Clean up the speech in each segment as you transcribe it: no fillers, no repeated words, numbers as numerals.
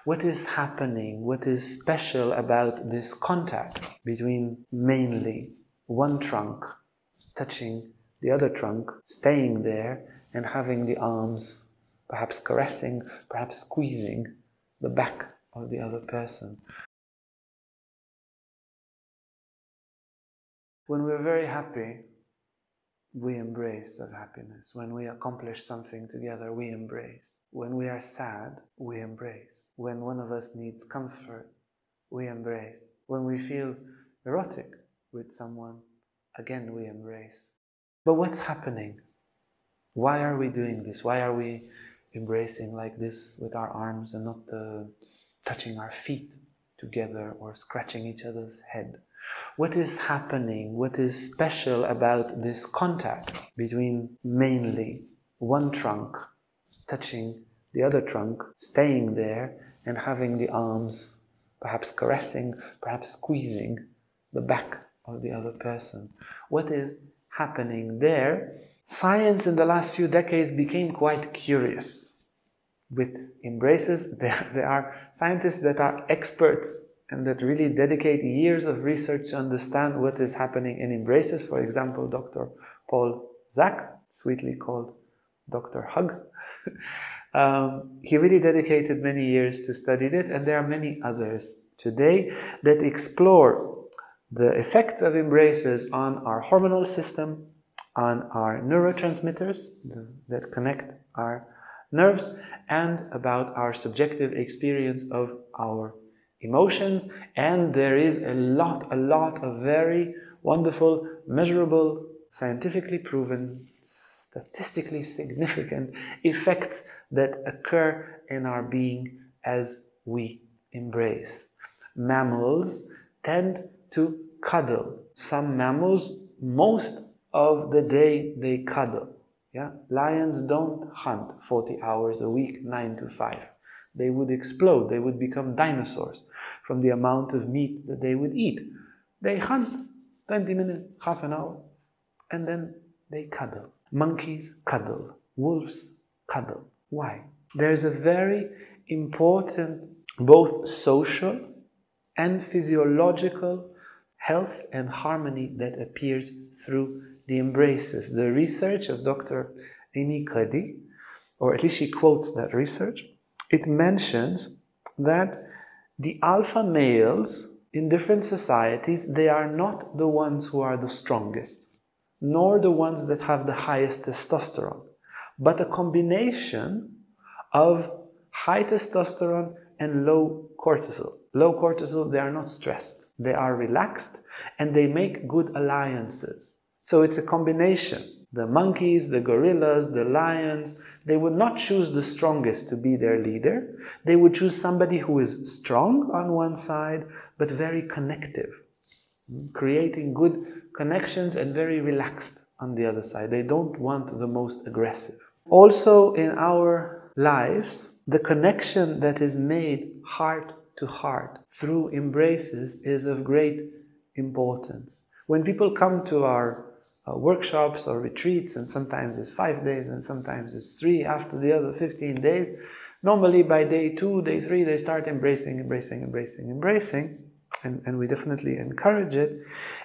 What is happening? What is special about this contact between mainly one trunk touching the other trunk, staying there and having the arms perhaps caressing, perhaps squeezing the back of the other person? When we're very happy, we embrace that happiness. When we accomplish something together, we embrace. When we are sad, we embrace. When one of us needs comfort, we embrace. When we feel erotic with someone, again we embrace. But what's happening? Why are we doing this? Why are we embracing like this with our arms and not touching our feet together or scratching each other's head? What is happening? What is special about this contact between mainly one trunk touching the other trunk, staying there and having the arms perhaps caressing, perhaps squeezing the back of the other person? What is happening there? Science in the last few decades became quite curious with embraces. There are scientists that are experts and that really dedicate years of research to understand what is happening in embraces. For example, Dr. Paul Zak, sweetly called Dr. Hug. He really dedicated many years to study it, and there are many others today that explore the effects of embraces on our hormonal system, on our neurotransmitters that connect our nerves, and about our subjective experience of our emotions. And there is a lot of very wonderful, measurable, scientifically proven, statistically significant effects that occur in our being as we embrace. Mammals tend to cuddle. Some mammals, most of the day, they cuddle. Yeah? Lions don't hunt 40 hours a week, 9 to 5. They would explode. They would become dinosaurs from the amount of meat that they would eat. They hunt 20 minutes, half an hour, and then they cuddle. Monkeys cuddle. Wolves cuddle. Why? There's a very important both social and physiological health and harmony that appears through the embraces. The research of Dr. Amy Cuddy, or at least she quotes that research, it mentions that the alpha males in different societies, they are not the ones who are the strongest, nor the ones that have the highest testosterone, but a combination of high testosterone and low cortisol. Low cortisol, they are not stressed, they are relaxed, and they make good alliances. So it's a combination. The monkeys, the gorillas, the lions, they would not choose the strongest to be their leader. They would choose somebody who is strong on one side, but very connective, creating good connections, and very relaxed on the other side. They don't want the most aggressive. Also in our lives, the connection that is made heart to heart through embraces is of great importance. When people come to our workshops or retreats, and sometimes it's 5 days and sometimes it's 3 after the other 15 days, normally by day 2, day 3, they start embracing, and we definitely encourage it.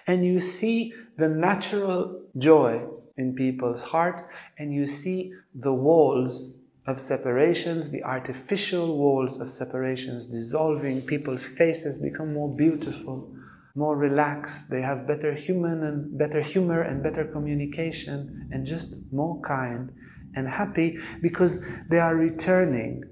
And you see the natural joy in people's heart, and you see the walls of separations, the artificial walls of separations dissolving. People's faces become more beautiful, more relaxed. They have better humor and better communication, and just more kind and happy, because they are returning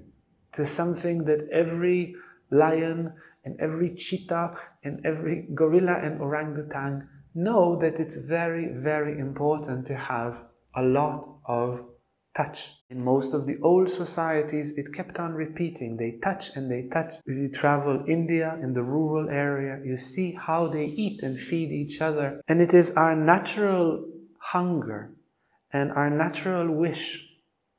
to something that every lion and every cheetah and every gorilla and orangutan know, that it's very, very important to have a lot of touch. In most of the old societies, it kept on repeating. They touch and they touch. If you travel India, in the rural area, you see how they eat and feed each other. And it is our natural hunger and our natural wish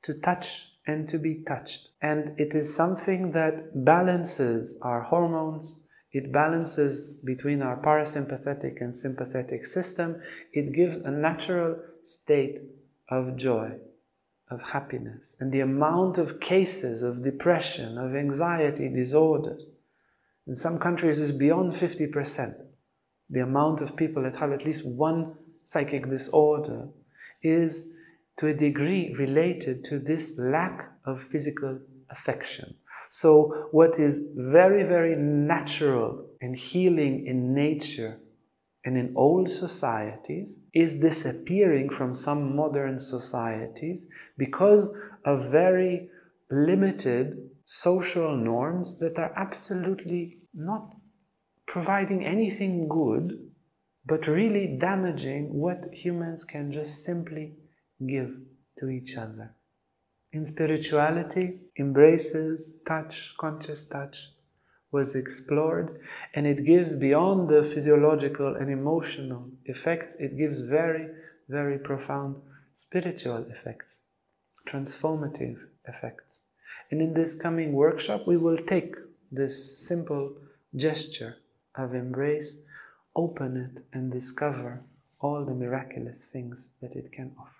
to touch and to be touched. And it is something that balances our hormones. It balances between our parasympathetic and sympathetic system. It gives a natural state of joy. of happiness, and the amount of cases of depression, of anxiety disorders, in some countries is beyond 50%. The amount of people that have at least one psychic disorder is to a degree related to this lack of physical affection. So what is very, very natural and healing in nature and in old societies is disappearing from some modern societies because of very limited social norms that are absolutely not providing anything good, but really damaging what humans can just simply give to each other. In spirituality, embraces, touch, conscious touch was explored, and it gives beyond the physiological and emotional effects, it gives very, very profound spiritual effects, transformative effects. And in this coming workshop, we will take this simple gesture of embrace, open it, and discover all the miraculous things that it can offer.